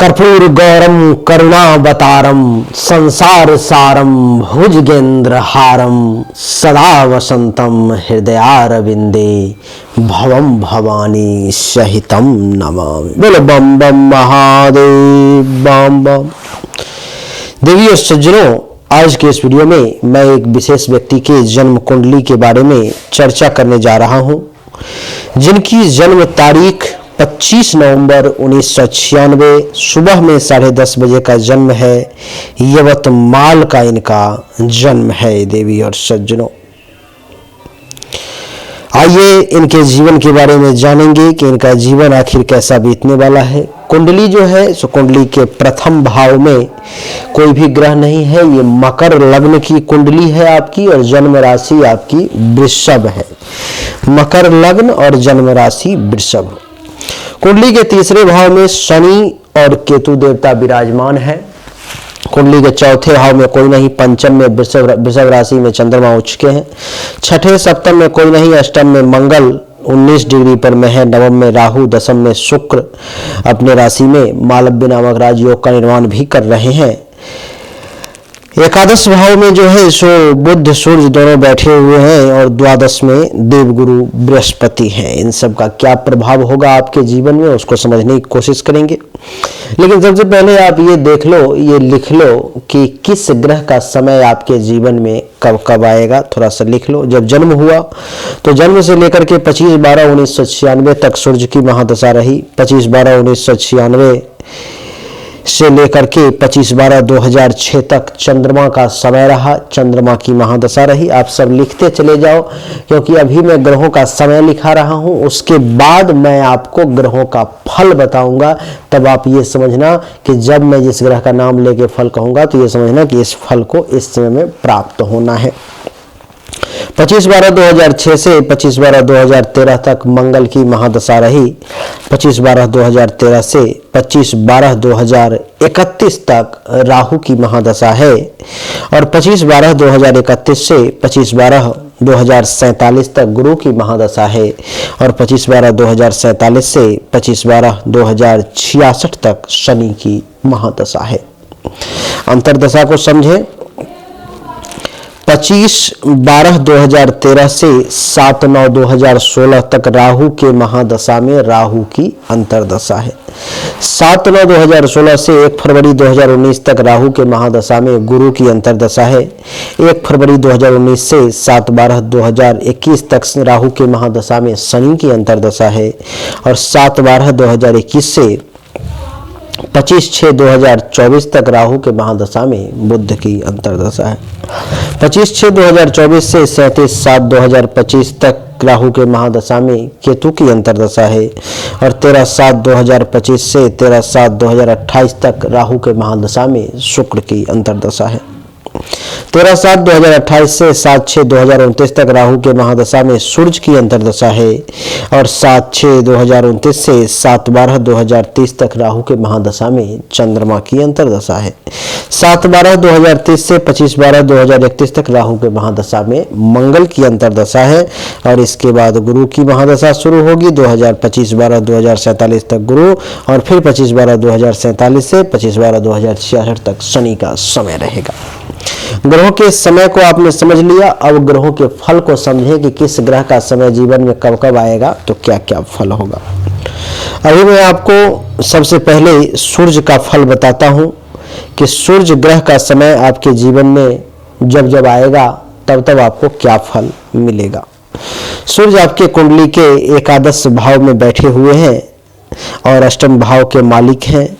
कर्पूर गौरम करुणावतारम संसार सारम भुजगेंद्र हारम सदा वसंतम हृदयारविंदे भवम भवानी सहितम नमामि। बोलो बम बम महादेव बम बम। देवी और सज्जनों, आज के इस वीडियो में मैं एक विशेष व्यक्ति के जन्म कुंडली के बारे में चर्चा करने जा रहा हूं, जिनकी जन्म तारीख 25 नवंबर 1996 सुबह में 10:30 बजे का जन्म है। यवतमाल का इनका जन्म है। देवी और सज्जनों, आइए इनके जीवन के बारे में जानेंगे कि इनका जीवन आखिर कैसा बीतने वाला है। कुंडली जो है सो कुंडली के प्रथम भाव में कोई भी ग्रह नहीं है। ये मकर लग्न की कुंडली है आपकी, और जन्म राशि आपकी वृषभ है। मकर लग्न और जन्म राशि वृषभ। कुंडली के तीसरे भाव में शनि और केतु देवता विराजमान है। कुंडली के चौथे भाव में कोई नहीं, पंचम में वृषभ राशि में चंद्रमा उच्च के हैं। छठे सप्तम में कोई नहीं, अष्टम में मंगल 19 डिग्री पर में है। नवम में राहु, दशम में शुक्र अपने राशि में मालव्य नामक राजयोग का निर्माण भी कर रहे हैं। एकादश भाव में जो है सो बुध सूर्य दोनों बैठे हुए हैं, और द्वादश में देवगुरु बृहस्पति हैं। इन सब का क्या प्रभाव होगा आपके जीवन में, उसको समझने की कोशिश करेंगे। लेकिन सबसे पहले आप ये देख लो, ये लिख लो कि किस ग्रह का समय आपके जीवन में कब कब आएगा। थोड़ा सा लिख लो। जब जन्म हुआ तो जन्म से लेकर के 25/12/1996 तक सूर्य की महादशा रही। 25/12/1996 से लेकर के 25/12/2006 तक चंद्रमा का समय रहा, चंद्रमा की महादशा रही। आप सब लिखते चले जाओ, क्योंकि अभी मैं ग्रहों का समय लिखा रहा हूं, उसके बाद मैं आपको ग्रहों का फल बताऊंगा। तब आप ये समझना कि जब मैं जिस ग्रह का नाम लेके फल कहूंगा तो ये समझना कि इस फल को इस समय में प्राप्त होना है। 25/12/2006 से 25/12/2013 तक मंगल की महादशा रही। 25/12/2013 से 25/12/2031 तक राहु की महादशा है, और 25/12/2031 से 25/12/2047 तक गुरु की महादशा है, और 25/12/2047 से 25/12/2066 तक शनि की महादशा है। अंतरदशा को समझें। 25/12/2013 से 7/9/2016 तक राहु के महादशा में राहु की अंतरदशा है। 7/9/2016 से 1 फरवरी 2019 तक राहु के महादशा में गुरु की अंतरदशा है। 1 फरवरी 2019 से 7/12/2021 तक राहु के महादशा में शनि की अंतरदशा है, और 7/12/2021 से 25/6/2024 तक राहु के महादशा में बुध की अंतरदशा है। 25/6/2024 से 37/7/2025 तक राहु के महादशा में केतु की अंतरदशा है, और 13/7/2025 से 13/7/2028 तक राहु के महादशा में शुक्र की अंतरदशा है। 13/7/2028 से 7/6/2029 तक राहु के महादशा में सूर्य की अंतरदशा है, और 7/6/2029 से 7/12/2030 तक राहु के महादशा में चंद्रमा की अंतरदशा है। 7/12/2030 से 25/12/2031 तक राहु के महादशा में मंगल की अंतरदशा है, और इसके बाद गुरु की महादशा शुरू होगी। 25/12/2047 तक गुरु, और फिर 25/12/2047 से 25/12/2066 तक शनि का समय रहेगा। ग्रहों के समय को आपने समझ लिया। अब ग्रहों के फल को समझें कि किस ग्रह का समय जीवन में कब कब आएगा तो क्या क्या फल होगा। अभी मैं आपको सबसे पहले सूर्य का फल बताता हूं कि सूर्य ग्रह का समय आपके जीवन में जब जब आएगा तब तब आपको क्या फल मिलेगा। सूर्य आपके कुंडली के एकादश भाव में बैठे हुए हैं और अष्टम भाव के मालिक हैं।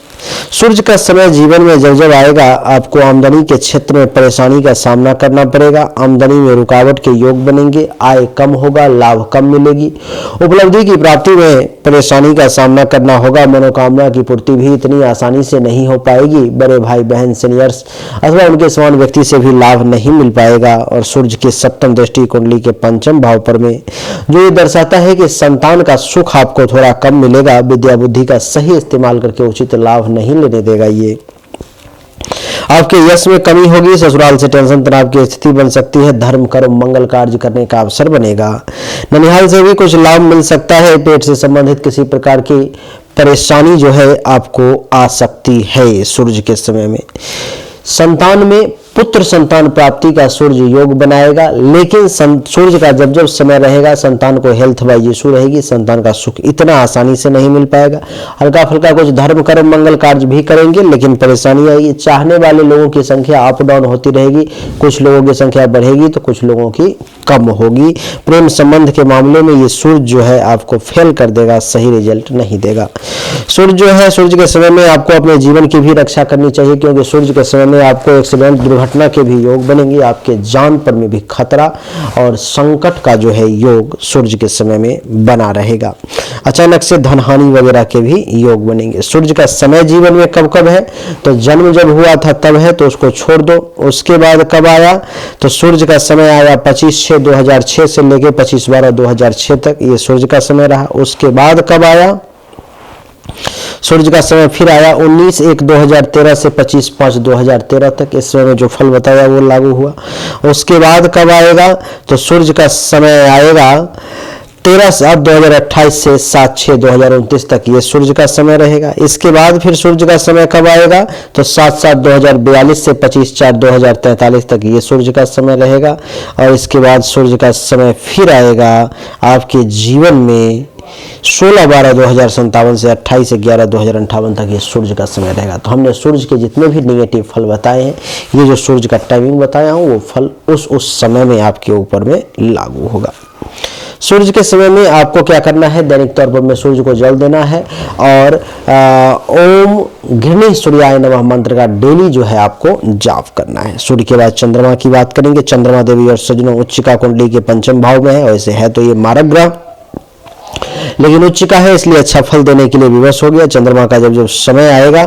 सूर्य का समय जीवन में जब जब आएगा आपको आमदनी के क्षेत्र में परेशानी का सामना करना पड़ेगा। आमदनी में रुकावट के योग बनेंगे, आय कम होगा, लाभ कम मिलेगी, उपलब्धि की प्राप्ति में परेशानी का सामना करना होगा। मनोकामना की पूर्ति भी इतनी आसानी से नहीं हो पाएगी। बड़े भाई बहन सीनियर्स अथवा उनके समान व्यक्ति से भी लाभ नहीं मिल पाएगा। और सूर्य की सप्तम दृष्टि कुंडली के पंचम भाव पर में, जो ये दर्शाता है कि संतान का सुख आपको थोड़ा कम मिलेगा। विद्या बुद्धि का सही इस्तेमाल करके उचित लाभ नहीं लेने देगा। ये आपके यश में कमी होगी, ससुराल से टेंशन तनाव की स्थिति बन सकती है, धर्म कर्म मंगल कार्य करने का अवसर बनेगा, ननिहाल से भी कुछ लाभ मिल सकता है, पेट से संबंधित किसी प्रकार की परेशानी जो है आपको आ सकती है सूर्य के समय में। संतान में पुत्र संतान प्राप्ति का सूर्य योग बनाएगा, लेकिन सूर्य का जब जब समय रहेगा संतान को हेल्थ वाइज इशू रहेगी, संतान का सुख इतना आसानी से नहीं मिल पाएगा। हल्का फुल्का कुछ धर्म कर्म मंगल कार्य भी करेंगे, लेकिन परेशानी आएगी। चाहने वाले लोगों की संख्या अप डाउन होती रहेगी, कुछ लोगों की संख्या बढ़ेगी तो कुछ लोगों की कम होगी। प्रेम संबंध के मामले में ये सूर्य जो है आपको फेल कर देगा, सही रिजल्ट नहीं देगा। सूर्य जो है, सूर्य के समय में आपको अपने जीवन की भी रक्षा करनी चाहिए, क्योंकि सूर्य के समय में आपको एक्सीडेंट दुर्घटना के भी योग बनेंगे, आपके जान पर में भी खतरा और संकट का जो है योग सूर्य के समय में बना रहेगा। अचानक से धन हानि वगैरह के भी योग बनेंगे। सूर्य का समय जीवन में कब कब है, तो जन्म जब हुआ था तब है, तो उसको छोड़ दो। उसके बाद कब आया, तो सूर्य का समय आया 25/6/2006 से लेकर 25/12/2006 तक, ये सूर्य का समय रहा। उसके बाद कब आया, सूर्य का समय फिर आया 19/1/2013 से 25/5/2013 तक। इस समय में जो फल बताया वो लागू हुआ। उसके बाद कब आएगा, तो सूर्य का समय आएगा 13/7/2028 से 7/6/2029 तक, ये सूर्य का समय रहेगा। इसके बाद फिर सूर्य का समय कब आएगा, तो 7/7/2042 से 25/4/2043 तक, ये सूर्य का समय रहेगा। और इसके बाद सूर्य का समय फिर आएगा आपके जीवन में 16/12/2057 से 28/11/2058 तक, ये सूर्य का समय रहेगा। तो हमने सूर्य के जितने भी नेगेटिव फल बताए हैं, ये जो सूर्य का टाइमिंग बताया हूँ, वो फल उस समय में आपके ऊपर में लागू होगा। सूर्य के समय में आपको क्या करना है, दैनिक तौर पर में सूर्य को जल देना है और ओम घृणी सूर्याय नमः मंत्र का डेली जो है आपको जाप करना है। सूर्य के बाद चंद्रमा की बात करेंगे। चंद्रमा देवी और सज्जनों उच्चिका कुंडली के पंचम भाव में है। वैसे है तो ये मारक ग्रह, लेकिन उच्चिका है इसलिए अच्छा फल देने के लिए विवश हो गया। चंद्रमा का जब जब समय आएगा,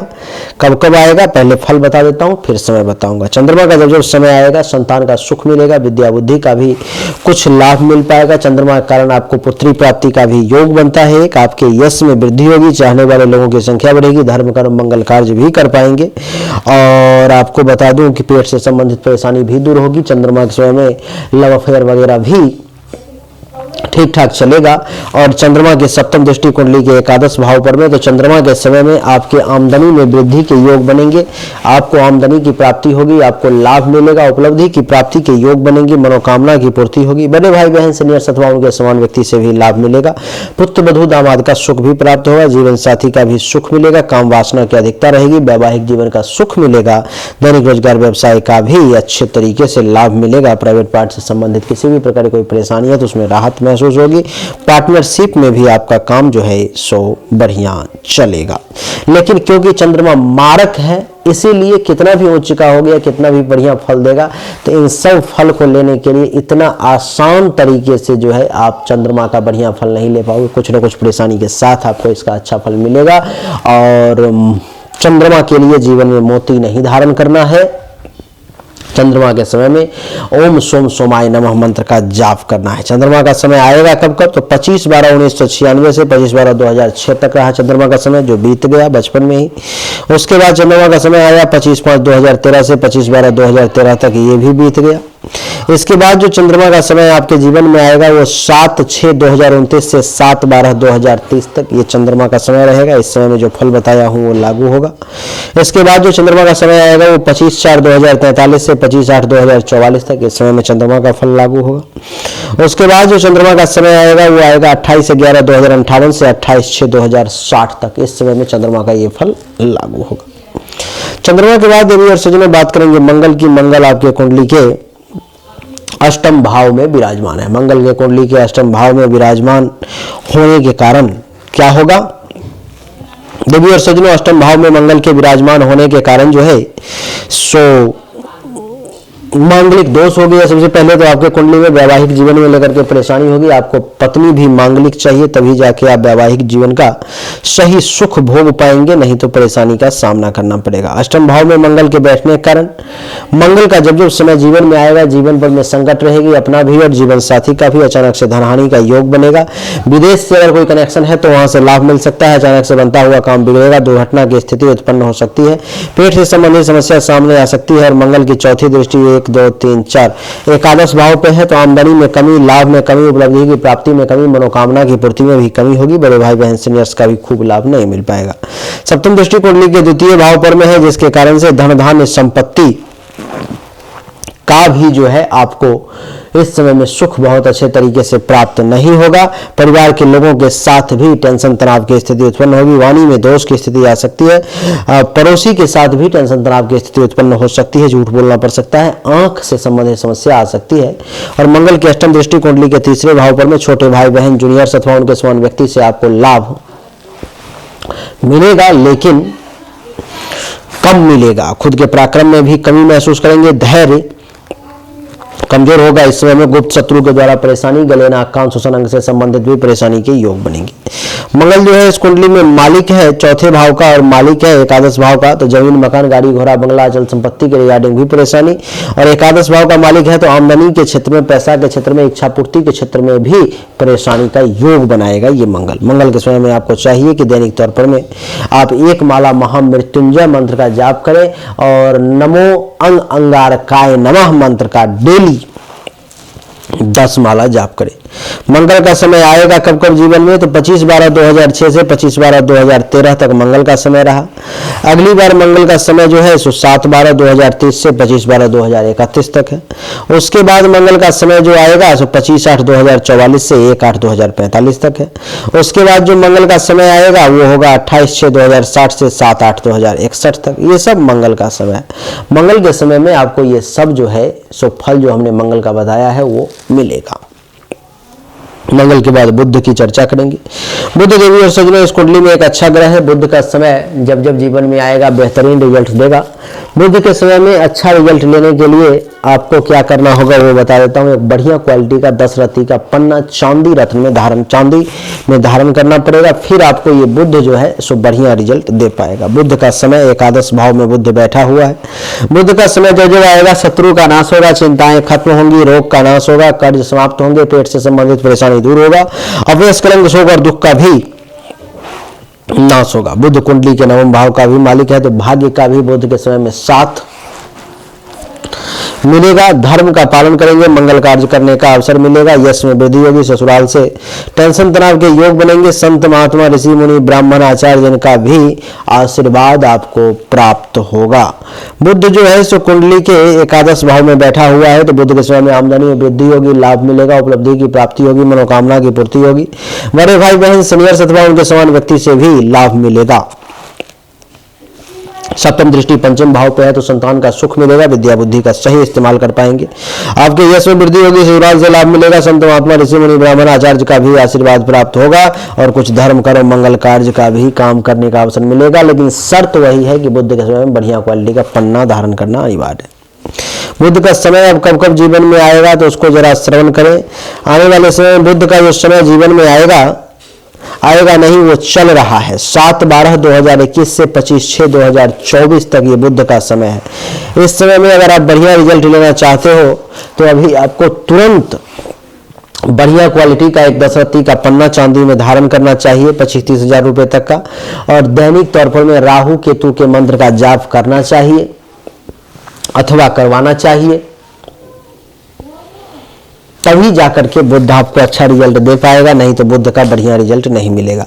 कब कब आएगा, पहले फल बता देता हूँ फिर समय बताऊंगा। चंद्रमा का जब जब समय आएगा संतान का सुख मिलेगा, विद्या बुद्धि का भी कुछ लाभ मिल पाएगा। चंद्रमा के कारण आपको पुत्री प्राप्ति का भी योग बनता है। एक आपके यश में वृद्धि होगी, चाहने वाले लोगों की संख्या बढ़ेगी, धर्म कर्म मंगल कार्य भी कर पाएंगे। और आपको बता दूं कि पेट से संबंधित परेशानी भी दूर होगी। चंद्रमा के समय में लव अफेयर वगैरह भी ठीक ठाक चलेगा। और चंद्रमा के सप्तम दृष्टि कुंडली के एकादश भाव पर में, तो चंद्रमा के समय में आपके आमदनी में वृद्धि के योग बनेंगे। आपको आमदनी की प्राप्ति होगी, आपको लाभ मिलेगा, उपलब्धि की प्राप्ति के योग बनेंगे, मनोकामना की पूर्ति होगी। बड़े भाई बहन सीनियर अथवा उनके समान व्यक्ति से भी लाभ मिलेगा। पुत्र वधू दामाद का सुख भी प्राप्त होगा, जीवन साथी का भी सुख मिलेगा, काम वासना की अधिकता रहेगी, वैवाहिक जीवन का सुख मिलेगा, दैनिक रोजगार व्यवसाय का भी अच्छे तरीके से लाभ मिलेगा। प्राइवेट पार्ट से संबंधित किसी भी प्रकार की कोई परेशानी है तो उसमें राहत महसूस होगी। पार्टनरशिप में भी आपका काम जो है सो बढ़िया चलेगा। लेकिन क्योंकि चंद्रमा मारक है, इसीलिए कितना भी उच्चिका हो गया, कितना भी बढ़िया फल देगा, तो इन सब फल को लेने के लिए इतना आसान तरीके से जो है आप चंद्रमा का बढ़िया फल नहीं ले पाओगे। कुछ ना कुछ परेशानी के साथ आपको इसका अच्छा फल मिलेगा। और चंद्रमा के लिए जीवन में मोती नहीं धारण करना है। चंद्रमा के समय में ओम सोम सोमाय नमः मंत्र का जाप करना है। चंद्रमा का समय आएगा कब कब, तो 25/12/1996 से 25/12/2006 तक रहा चंद्रमा का समय, जो बीत गया बचपन में ही। उसके बाद चंद्रमा का समय आया 25/5/2013 से 25/12/2013 तक, ये भी बीत गया। इसके बाद जो चंद्रमा का समय आपके जीवन में आएगा वो 7/6/2029 से 7/12/2030 तक, ये चंद्रमा का समय रहेगा। इस समय में जो फल बताया हूँ वो लागू होगा। इसके बाद जो चंद्रमा का समय आएगा वो 25/4/2043 से 25/8/2044 तक, इस समय में चंद्रमा का फल लागू होगा। उसके बाद जो चंद्रमा का समय आएगा वो आएगा 28/11/2058 से 28/6/2060 तक, इस समय में चंद्रमा का ये फल लागू होगा। चंद्रमा के बाद देवी और सज्जनों बात करेंगे मंगल की। मंगल आपके कुंडली के अष्टम भाव में विराजमान है। मंगल के कुंडली के अष्टम भाव में विराजमान होने के कारण क्या होगा, देवी और सज्जनों अष्टम भाव में मंगल के विराजमान होने के कारण जो है सो मांगलिक दोष हो गया। सबसे पहले तो आपके कुंडली में वैवाहिक जीवन में लेकर के परेशानी होगी। आपको पत्नी भी मांगलिक चाहिए, तभी जाके आप वैवाहिक जीवन का सही सुख भोग पाएंगे, नहीं तो परेशानी का सामना करना पड़ेगा। अष्टम भाव में मंगल के बैठने के कारण मंगल का जब जब समय जीवन में आएगा, जीवन पर में संकट रहेगी, अपना भी और जीवन साथी का भी। अचानक से धनहानि का योग बनेगा। विदेश से अगर कोई कनेक्शन है तो वहां से लाभ मिल सकता है। अचानक से बनता हुआ काम बिगड़ेगा, दुर्घटना की स्थिति उत्पन्न हो सकती है। पेट से संबंधित समस्या सामने आ सकती है। और मंगल की चौथी दृष्टि 1 2 3 4 एकादश भाव पे है तो आमदनी में कमी, लाभ में कमी, उपलब्धि की प्राप्ति में कमी, मनोकामना की पूर्ति में भी कमी होगी। बड़े भाई बहन सीनियर्स का भी खूब लाभ नहीं मिल पाएगा। सप्तम दृष्टि कुंडली के द्वितीय भाव पर में है, जिसके कारण से धन धान्य संपत्ति का भी जो है आपको इस समय में सुख बहुत अच्छे तरीके से प्राप्त नहीं होगा। परिवार के लोगों के साथ भी टेंशन तनाव की स्थिति उत्पन्न होगी। वाणी में दोष की स्थिति आ सकती है। पड़ोसी के साथ भी टेंशन तनाव की स्थिति उत्पन्न हो सकती है। झूठ बोलना पड़ सकता है। आंख से संबंधित समस्या आ सकती है। और मंगल की अष्टम दृष्टि कुंडली के तीसरे भाव पर में छोटे भाई बहन, जूनियर्स अथवा उनके समान व्यक्ति से आपको लाभ मिलेगा, लेकिन कम मिलेगा। खुद के पराक्रम में भी कमी महसूस करेंगे। धैर्य कमजोर होगा। इस समय में गुप्त शत्रु के द्वारा परेशानी, गले नाक कान श्वसन अंग से संबंधित भी परेशानी के योग बनेंगे। मंगल जो है इस कुंडली में मालिक है चौथे भाव का और मालिक है एकादश भाव का, तो जमीन मकान गाड़ी घोड़ा बंगला अचल संपत्ति के रिगार्डिंग भी परेशानी। और एकादश भाव का मालिक है तो आमदनी के क्षेत्र में, पैसा के क्षेत्र में, इच्छा पूर्ति के क्षेत्र में भी परेशानी का योग बनाएगा ये मंगल। मंगल के समय में आपको चाहिए कि दैनिक तौर पर में आप एक माला महामृत्युंजय मंत्र का जाप करें और नमो अंग अंगारकाय नमः मंत्र का डेली 10 माला जाप करें। मंगल का समय आएगा कब कब जीवन में, तो 25/12/2006 से 25/12/2013 तक मंगल का समय रहा। अगली बार मंगल का समय जो है सो 7/12/2030 से 25/12/2031 तक है। उसके बाद मंगल का समय जो आएगा सो 25/8/2044 से 1/8/2045 तक है। उसके बाद जो मंगल का समय आएगा वो होगा 28/6/2060 से 7/8/2061 तक। ये सब मंगल का समय है। मंगल के समय में आपको ये सब जो है सो फल जो हमने मंगल का बताया है वो मिलेगा। मंगल के बाद बुध की चर्चा करेंगे। बुध देवी और सज्जनों इस कुंडली में एक अच्छा ग्रह है। बुध का समय जब जब जीवन में आएगा बेहतरीन रिजल्ट देगा। बुध के समय में अच्छा रिजल्ट लेने के लिए आपको क्या करना होगा वो बता देता हूँ। एक बढ़िया क्वालिटी का 10 रत्ती का पन्ना चांदी रत्न में धारण करना पड़ेगा। फिर आपको ये बुध जो है सो बढ़िया रिजल्ट दे पाएगा। बुध का समय एकादश भाव में बुध बैठा हुआ है। बुध का समय जब जब आएगा शत्रु का नाश होगा, चिंताएं खत्म होंगी, रोग का नाश होगा, कर्ज समाप्त होंगे, पेट से संबंधित परेशानी दूर होगा, अवयस कलंक शोक और दुख का भी नाश होगा। बुध कुंडली के नवम भाव का भी मालिक है तो भाग्य का भी बुध के समय में साथ मिलेगा। धर्म का पालन करेंगे, मंगल कार्य करने का अवसर मिलेगा, यश में वृद्धि होगी, ससुराल से टेंशन तनाव के योग बनेंगे। संत महात्मा ऋषि मुनि ब्राह्मण आचार्य जन का भी आशीर्वाद आपको प्राप्त होगा। बुध जो है सो कुंडली के एकादश भाव में बैठा हुआ है तो बुध के समय में आमदनी में वृद्धि होगी, लाभ मिलेगा, उपलब्धि की प्राप्ति होगी, मनोकामना की पूर्ति होगी। बड़े भाई बहन सीनियर्स अथवा उनके समान व्यक्ति से भी लाभ मिलेगा। सप्तम दृष्टि पंचम भाव पे है तो संतान का सुख मिलेगा, विद्या बुद्धि का सही इस्तेमाल कर पाएंगे, आपके यश में वृद्धि होगी, ससुराल से लाभ मिलेगा, संत महात्मा ऋषि मुनि ब्राह्मण आचार्य का भी आशीर्वाद प्राप्त होगा और कुछ धर्म कर्म मंगल कार्य का भी काम करने का अवसर मिलेगा। लेकिन शर्त वही है कि बुध के समय में बढ़िया क्वालिटी का पन्ना धारण करना अनिवार्य है। बुध का समय अब कब कब जीवन में आएगा तो उसको जरा श्रवण करें। आने वाले समय में बुध का जो समय जीवन में आएगा नहीं, वो चल रहा है। 7/12/2021 से 25/6/2024 तक ये बुध का समय है। इस समय में अगर आप बढ़िया रिजल्ट लेना चाहते हो तो अभी आपको तुरंत बढ़िया क्वालिटी का एक 10 रत्ती का पन्ना चांदी में धारण करना चाहिए 25-30 हजार रुपए तक का। और दैनिक तौर पर में राहु केतु के मंत्र का जाप करना चाहिए अथवा करवाना चाहिए, तभी जाकर के बुध आपको अच्छा रिजल्ट दे पाएगा, नहीं तो बुध का बढ़िया रिजल्ट नहीं मिलेगा।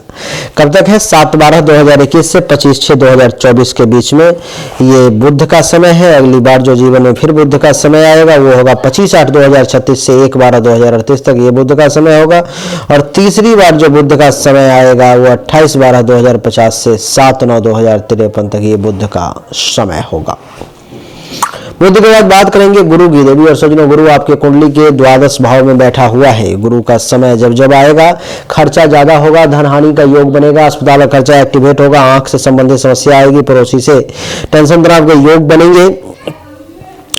कब तक है? 7/12/2021 से 25/6/2024 के बीच में ये बुध का समय है। अगली बार जो जीवन में फिर बुध का समय आएगा वो होगा 25/8/2036 से 1/12/2038 तक ये बुध का समय होगा। और तीसरी बार जो बुध का समय आएगा वो 28/12/2050 से 7/9/2053 तक ये बुध का समय होगा। बुध के बाद बात करेंगे गुरु की। देवी और सज्जनों, गुरु आपके कुंडली के द्वादश भाव में बैठा हुआ है। गुरु का समय जब जब आएगा खर्चा ज्यादा होगा, धन हानि का योग बनेगा, अस्पताल का खर्चा एक्टिवेट होगा, आंख से संबंधित समस्या आएगी, पड़ोसी से टेंशन तनाव के योग बनेंगे,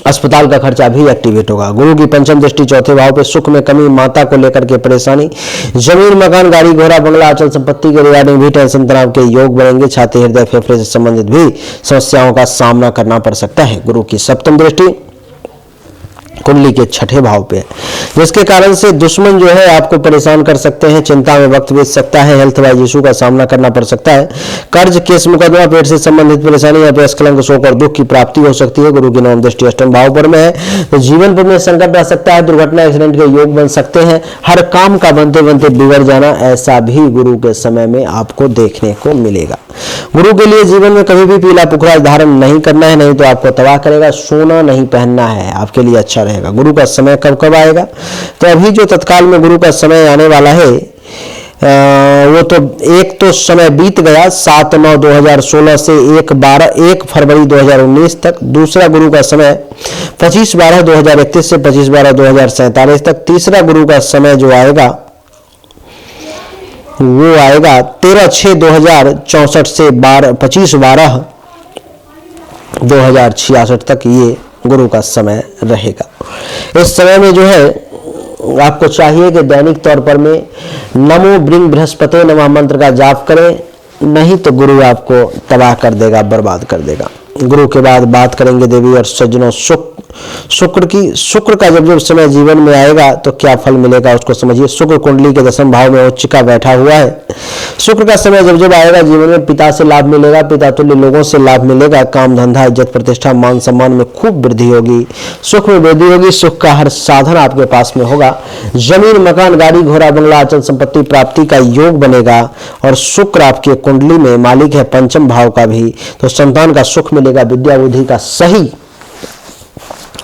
अस्पताल का खर्चा भी एक्टिवेट होगा। गुरु की पंचम दृष्टि चौथे भाव पे सुख में कमी, माता को लेकर के परेशानी, जमीन मकान गाड़ी घोड़ा बंगला अचल संपत्ति के रिगार्डिंग भी टेंशन तनाव के योग बनेंगे। छाती हृदय फेफड़े से संबंधित भी समस्याओं का सामना करना पड़ सकता है। गुरु की सप्तम दृष्टि कुंडली के छठे भाव पे, जिसके कारण से दुश्मन जो है आपको परेशान कर सकते हैं, चिंता में वक्त बीत सकता है, हेल्थ वाइज इशू का सामना करना पड़ सकता है, कर्ज केस मुकदमा पेट से संबंधित परेशानी या कलंक शोक और दुख की प्राप्ति हो सकती है। गुरु की नवम दृष्टि अष्टम भाव पर में है तो जीवन पर में संकट आ सकता है, दुर्घटना एक्सीडेंट के योग बन सकते हैं, हर काम का बनते बनते बिगड़ जाना, ऐसा भी गुरु के समय में आपको देखने को मिलेगा। गुरु के लिए जीवन में कभी भी पीला पुखराज धारण नहीं करना है, नहीं तो आपको तबाह करेगा। सोना नहीं पहनना है, आपके लिए अच्छा रहेगा। गुरु का समय कब कब आएगा, तो अभी जो तत्काल में गुरु का समय आने वाला है वो तो एक तो समय बीत गया 7/9/2016 से 1 फरवरी 2019 तक। दूसरा गुरु का समय 25/12/2031 से 25/12/2047 तक। तीसरा गुरु का समय जो आएगा वो आएगा 13/6/2064 से 25/12/2066 तक ये गुरु का समय रहेगा। इस समय में जो है आपको चाहिए कि दैनिक तौर पर में नमो ब्रिंग बृहस्पति नमः मंत्र का जाप करें, नहीं तो गुरु आपको तबाह कर देगा, बर्बाद कर देगा। गुरु के बाद बात करेंगे देवी और सज्जनों शुक्र की। शुक्र का जब समय जीवन में आएगा तो क्या फल मिलेगा उसको समझिए। शुक्र कुंडली के दशम भाव में उच्च का बैठा हुआ है। शुक्र का समय जब आएगा जीवन में पिता से लाभ मिलेगा, पिता तुल्य लोगों से लाभ मिलेगा, काम धंधा इज्जत प्रतिष्ठा मान सम्मान में खूब वृद्धि होगी, सुख में वृद्धि होगी, सुख का हर साधन आपके पास में होगा। जमीन मकान गाड़ी घोड़ा बंगला अचल संपत्ति प्राप्ति का योग बनेगा। और शुक्र आपकी कुंडली में मालिक है पंचम भाव का भी, तो संतान का सुख मिलेगा, विद्या बुद्धि का सही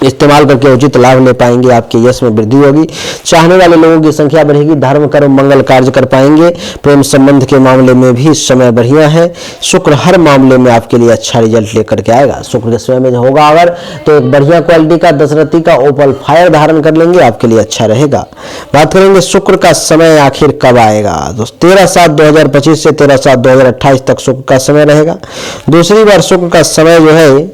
इस्तेमाल करके उचित लाभ ले पाएंगे, आपके यश में वृद्धि होगी, चाहने वाले लोगों की संख्या बढ़ेगी, धर्म कर्म मंगल कार्य कर पाएंगे, प्रेम संबंध के मामले में भी समय बढ़िया है। शुक्र हर मामले में आपके लिए अच्छा रिजल्ट लेकर के आएगा। शुक्र के समय में होगा अगर तो एक बढ़िया क्वालिटी का दशरथी का ओपल फायर धारण कर लेंगे, आपके लिए अच्छा रहेगा। बात करेंगे शुक्र का समय आखिर कब आएगा, तो 13/7/2025 से 13/7/2028 तक शुक्र का समय रहेगा। दूसरी बार शुक्र का समय जो है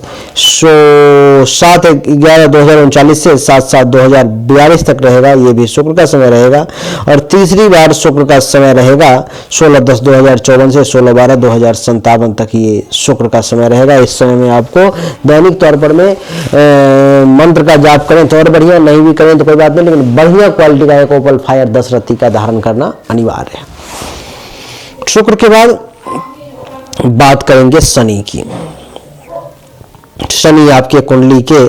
7/11/2039 से 7/7/2042 तक रहेगा, ये भी शुक्र का समय रहेगा। और तीसरी बार शुक्र का समय रहेगा 16/10/2054 से 16/12/2057 तक, ये शुक्र का समय रहेगा। इस समय में आपको दैनिक तौर पर में मंत्र का जाप करें तो और बढ़िया, नहीं भी करें तो कोई बात नहीं, लेकिन बढ़िया क्वालिटी का एक ओपल फायर दशरथी का धारण करना अनिवार्य है। शुक्र के बाद बात करेंगे शनि की। शनि आपके कुंडली के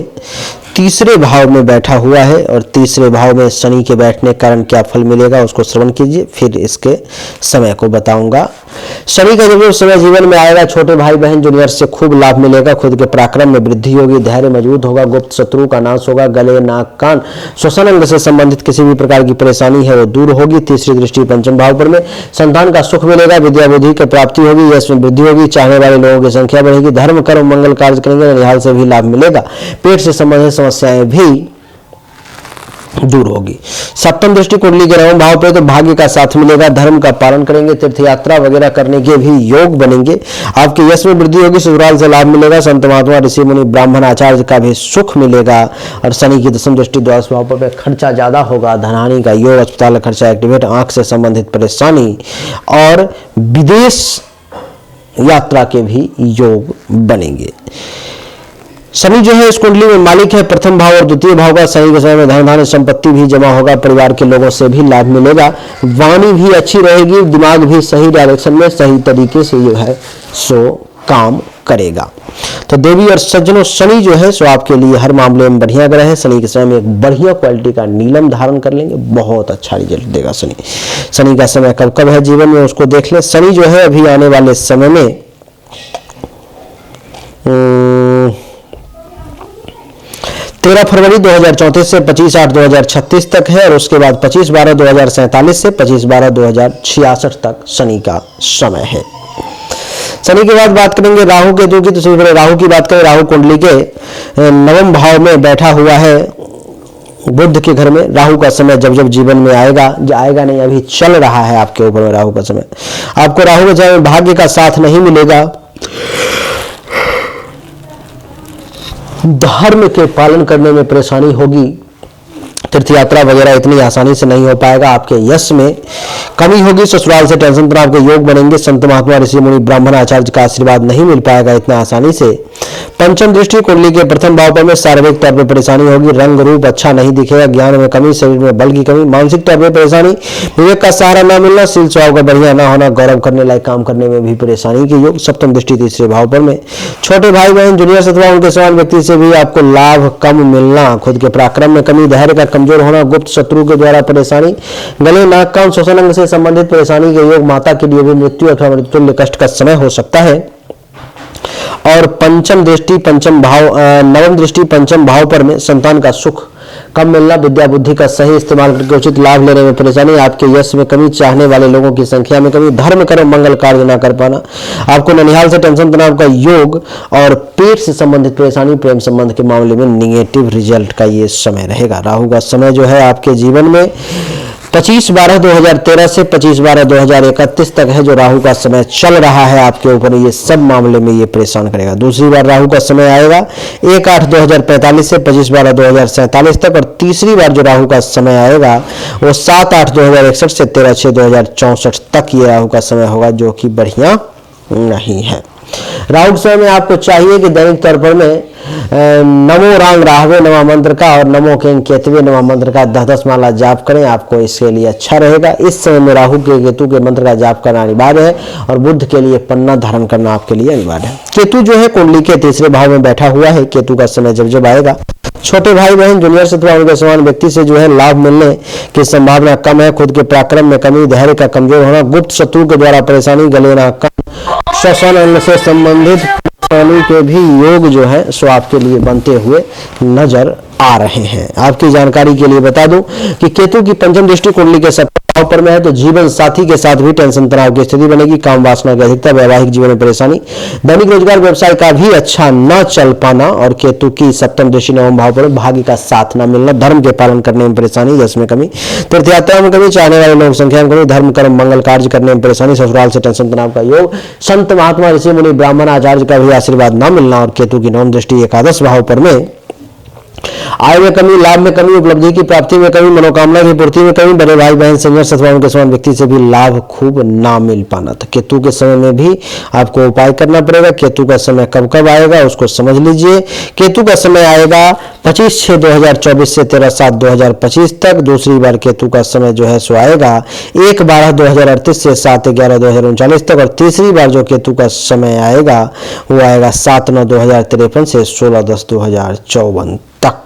तीसरे भाव में बैठा हुआ है और तीसरे भाव में शनि के बैठने के कारण क्या फल मिलेगा उसको श्रवण कीजिए, फिर इसके समय को बताऊंगा। शनि का जब समय जीवन में आएगा, छोटे भाई बहन जूनियर से खूब लाभ मिलेगा, खुद के पराक्रम में वृद्धि होगी, धैर्य मजबूत होगा, गुप्त शत्रु का नाश होगा, गले नाक कान श्वसन अंग से संबंधित किसी भी प्रकार की परेशानी है वो दूर होगी। तीसरी दृष्टि पंचम भाव पर में संतान का सुख मिलेगा, विद्या बुद्धि की प्राप्ति होगी, यश में वृद्धि होगी, चाहने वाले लोगों की संख्या बढ़ेगी, धर्म कर्म मंगल कार्य करेंगे, निहाल से भी लाभ मिलेगा, पेट से संबंधित समस्याएं भी दूर होगी। सप्तम दृष्टि कुंडली के नवम भाव पे तो भाग्य का साथ मिलेगा, धर्म का पालन करेंगे, तीर्थ यात्रा वगैरह करने के भी योग बनेंगे, आपके यश में वृद्धि होगी, ससुराल से लाभ मिलेगा, संत महात्मा ऋषि मुनि ब्राह्मण आचार्य का भी सुख मिलेगा। और शनि की दशम दृष्टि द्वादश भाव पर खर्चा ज्यादा होगा, धनहानि का योग, अस्पताल खर्चा एक्टिवेट, आंख से संबंधित परेशानी और विदेश यात्रा के भी योग बनेंगे। शनि जो है इस कुंडली में मालिक है प्रथम भाव और द्वितीय भाव का। शनि के समय में धन धान्य संपत्ति भी जमा होगा, परिवार के लोगों से भी लाभ मिलेगा, वाणी भी अच्छी रहेगी, दिमाग भी सही डायरेक्शन में सही तरीके से जो है सो काम करेगा। तो देवी और सज्जनों शनि जो है सो आपके लिए हर मामले में बढ़िया ग्रह है। शनि के समय में एक बढ़िया क्वालिटी का नीलम धारण कर लेंगे, बहुत अच्छा रिजल्ट देगा शनि। शनि का समय कब कब है जीवन में उसको देख ले। शनि जो है अभी आने वाले समय में 13 फरवरी 2034 से 25/8/2036 तक है और उसके बाद 25/12/2047 से 25/12/2066 तक शनि का समय है। शनि के बाद बात करेंगे राहु केतु की। तो सबसे पहले राहु की बात करें, राहु कुंडली के नवम भाव में बैठा हुआ है बुध के घर में। राहु का समय जब जब जीवन में आएगा नहीं, अभी चल रहा है आपके ऊपर में राहु का समय। आपको राहु के समय में भाग्य का साथ नहीं मिलेगा, धर्म के पालन करने में परेशानी होगी, तीर्थ यात्रा वगैरह इतनी आसानी से नहीं हो पाएगा। आपके यश में कमी होगी। ससुराल से टेंशन तनाव के योग बनेंगे। संत महात्मा ऋषि मुनि ब्राह्मण आचार्य का आशीर्वाद नहीं मिल पाएगा इतना आसानी से। पंचम दृष्टि कुंडली के प्रथम भाव पर में शारीरिक तौर पर परेशानी होगी। रंग रूप अच्छा नहीं दिखेगा। ज्ञान में कमी, शरीर में बल की कमी, मानसिक तौर पर परेशानी, विवेक का सहारा न मिलना, शील स्वभाव का बढ़िया न होना, गौरव करने लायक काम करने में भी परेशानी के योग। सप्तम दृष्टि तीसरे भाव पर में छोटे भाई बहन, जूनियर अथवा उनके समान व्यक्ति से भी आपको लाभ कम मिलना, खुद के पराक्रम में कमी, धैर्य का कमजोर होना, गुप्त शत्रु के द्वारा परेशानी, गले, नाक, कान, श्वसन अंग से संबंधित परेशानी के योग। माता के लिए भी मृत्यु अथवा मृत्युल्य कष्ट का समय हो सकता है। और पंचम दृष्टि पंचम भाव, नवम दृष्टि पंचम भाव पर में संतान का सुख कम मिलना, विद्या बुद्धि का सही इस्तेमाल करके उचित लाभ लेने में परेशानी, आपके यश में कमी, चाहने वाले लोगों की संख्या में कमी, धर्म कर्म मंगल कार्य न कर पाना, आपको ननिहाल से टेंशन तनाव का योग और पेट से संबंधित परेशानी, प्रेम संबंध के मामले में निगेटिव रिजल्ट का ये समय रहेगा। राहु का समय जो है आपके जीवन में 25/12/2013 से 25/12/2031 तक है जो राहु का समय चल रहा है आपके ऊपर। ये सब मामले में ये परेशान करेगा। दूसरी बार राहु का समय आएगा 1/8/2045 से 25/12/2047 तक, और तीसरी बार जो राहु का समय आएगा वो 7/8/2061 से 13/6/2064 तक ये राहु का समय होगा, जो कि बढ़िया नहीं है। राहु के समय में आपको चाहिए कि दैनिक तौर पर में नमो रांग राहवे नमा मंत्र का और नमो केंग केतवे नमा मंत्र का 10-10 माला जाप करें। आपको इसके लिए अच्छा रहेगा। इस समय में राहु के केतु के मंत्र का जाप करना अनिवार्य है, और बुध के लिए पन्ना धारण करना आपके लिए अनिवार्य है। केतु जो है कुंडली के तीसरे भाव में बैठा हुआ है। केतु का समय जब जब आएगा छोटे भाई बहन, जूनियर से अथवा उनके समान व्यक्ति से जो है लाभ मिलने की संभावना कम है। खुद के पराक्रम में कमी, धैर्य का कमजोर होना, गुप्त शत्रु के द्वारा परेशानी, गले, नाक, कान, श्वसन अंग से संबंधित परेशानी के भी योग जो है सो आपके लिए बनते हुए नजर आ रहे हैं। आपकी जानकारी के लिए बता दूं कि केतु की पंचम दृष्टि कुंडली के सप्तम भाव पर में है, तो जीवन साथी के साथ भी टेंशन तनाव की स्थिति बनेगी। काम वासना की अधिकता, वैवाहिक जीवन में परेशानी, दैनिक रोजगार व्यवसाय का भी अच्छा न चल पाना, और केतु की सप्तम दृष्टि नवम भाव पर भाग्य का साथ न मिलना, धर्म के पालन करने में परेशानी, यश में कमी, तीर्थयात्रा में कमी, चाहने वाले लोग संख्या में कमी, धर्म कर्म मंगल कार्य करने में परेशानी, ससुराल से टेंशन तनाव का योग, संत महात्मा ऋषि मुनि ब्राह्मण आचार्य का भी आशीर्वाद न मिलना, और केतु की नवम दृष्टि एकादश भाव पर में आय में कमी, लाभ में कमी, उपलब्धि की प्राप्ति में कमी, मनोकामना की पूर्ति में कमी, बड़े भाई बहन, संघर्ष अथवा उनके समान व्यक्ति से भी लाभ खूब ना मिल पाना। तो केतु के समय में भी आपको उपाय करना पड़ेगा। केतु का समय कब कब आएगा उसको समझ लीजिए। केतु का समय आएगा 25/6/2024 से 13/7/2025 तक। दूसरी बार केतु का समय जो है सो आएगा 1/12/2038 से 7/11/2039 तक, और तीसरी बार जो केतु का समय आएगा वो आएगा 7/9/2053 से 16/10/2054 तक।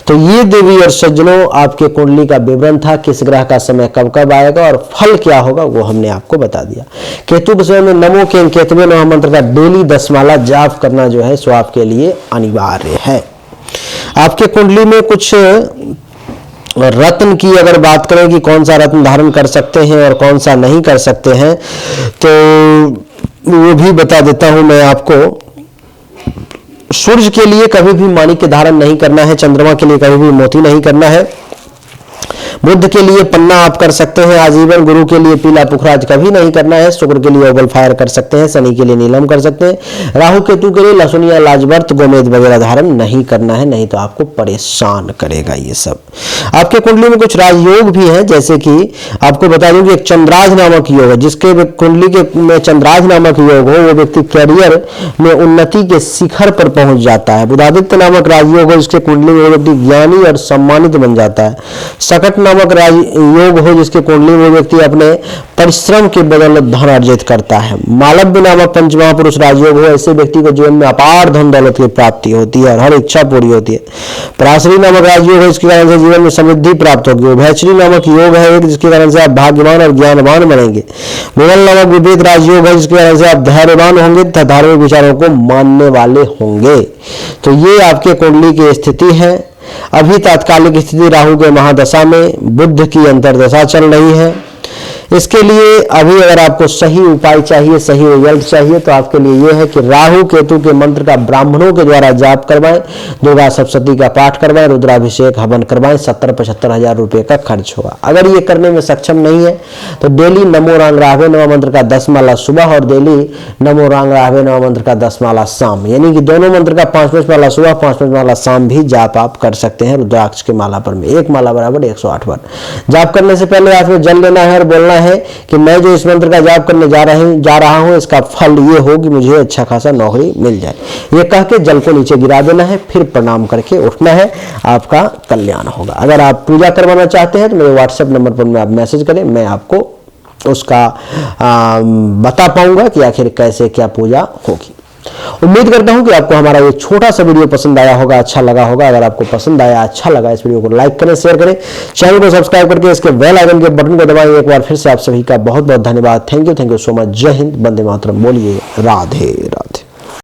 तो ये देवी और सज्जनों आपके कुंडली का विवरण था। किस ग्रह का समय कब कब आएगा और फल क्या होगा वो हमने आपको बता दिया। केतु के समय में नमो केंग केतवे नमः मंत्र का डेली 10 माला जाप करना जो है सो आपके लिए अनिवार्य है। आपके कुंडली में कुछ रत्न की अगर बात करें कि कौन सा रत्न धारण कर सकते हैं और कौन सा नहीं कर सकते हैं, तो वो भी बता देता हूं मैं आपको। सूर्य के लिए कभी भी माणिक्य धारण नहीं करना है। चंद्रमा के लिए कभी भी मोती नहीं करना है। बुध के लिए पन्ना आप कर सकते हैं आजीवन। गुरु के लिए पीला पुखराज कभी नहीं करना है। शुक्र के लिए ओबल फायर कर सकते हैं। शनि के लिए नीलम कर सकते हैं। राहु केतु के लिए लहसुन या लाजवर्त गोमेद वगैरह धारण नहीं करना है, नहीं तो आपको परेशान करेगा ये सब। आपके कुंडली में कुछ राजयोग भी है, जैसे कि आपको बता दूं कि एक चंद्राज नामक योग है। जिसके कुंडली के में चंद्राज नामक योग हो वो व्यक्ति कैरियर में उन्नति के शिखर पर पहुंच जाता है। बुधादित्य नामक राजयोग हो जिसके कुंडली में वो व्यक्ति ज्ञानी और सम्मानित बन जाता है। सकट नामक राजयोग हो जिसके कुंडली में व्यक्ति अपने परिश्रम के बदौलत धन अर्जित करता है। मालव्य नामक पंचमहापुरुष राजयोग हो, ऐसे व्यक्ति को जीवन में अपार धन दौलत की प्राप्ति होती है और हर इच्छा पूरी होती है। पराशरी नामक राजयोग है, इसके कारण से जीवन में समृद्धि प्राप्त होगी। उभयश्री नामक योग है एक, जिसके कारण से आप भाग्यवान और ज्ञानवान बनेंगे। मुगल नामक विपरीत राजयोग है, जिसके कारण से आप धैर्यवान होंगे तथा धार्मिक विचारों को मानने वाले होंगे। तो ये आपके कुंडली की स्थिति है। अभी तात्कालिक स्थिति राहु के महादशा में बुध की अंतरदशा चल रही है। इसके लिए अभी अगर आपको सही उपाय चाहिए, सही रिजल्ट चाहिए, तो आपके लिए यह है कि राहु केतु के मंत्र का ब्राह्मणों के द्वारा जाप करवाएं, दुर्गा सप्तशती का पाठ करवाएं, रुद्राभिषेक हवन करवाएं। 70-75 हजार रुपए का खर्च होगा। अगर ये करने में सक्षम नहीं है तो डेली नमो रांग राघवे नमः मंत्र का 10 माला सुबह और डेली नमो रांग राघवे नमः मंत्र का 10 माला शाम, यानी कि दोनों मंत्र का 5-5 माला सुबह 5-5 माला शाम भी जाप आप कर सकते हैं। रुद्राक्ष के माला पर में एक माला बराबर 108 बार। जाप करने से पहले हाथ में जल लेना है और बोलना है कि मैं जो इस मंत्र का जाप करने जा रहा हूं इसका फल ये हो कि मुझे अच्छा खासा नौकरी मिल जाए। ये कह के जल को नीचे गिरा देना है, फिर प्रणाम करके उठना है, आपका कल्याण होगा। अगर आप पूजा करवाना चाहते हैं तो मेरे व्हाट्सएप नंबर पर में आप मैसेज करें, मैं आपको उसका बता पाऊंगा कि आखिर कैसे क्या पूजा होगी। उम्मीद करता हूं कि आपको हमारा ये छोटा सा वीडियो पसंद आया होगा, अच्छा लगा होगा। अगर आपको पसंद आया, अच्छा लगा, इस वीडियो को लाइक करें, शेयर करें, चैनल को सब्सक्राइब करके इसके बेल आइकन के बटन को दबाएं। एक बार फिर से आप सभी का बहुत बहुत धन्यवाद। Thank you so much. जय हिंद, वंदे मातरम। बोलिए राधे राधे।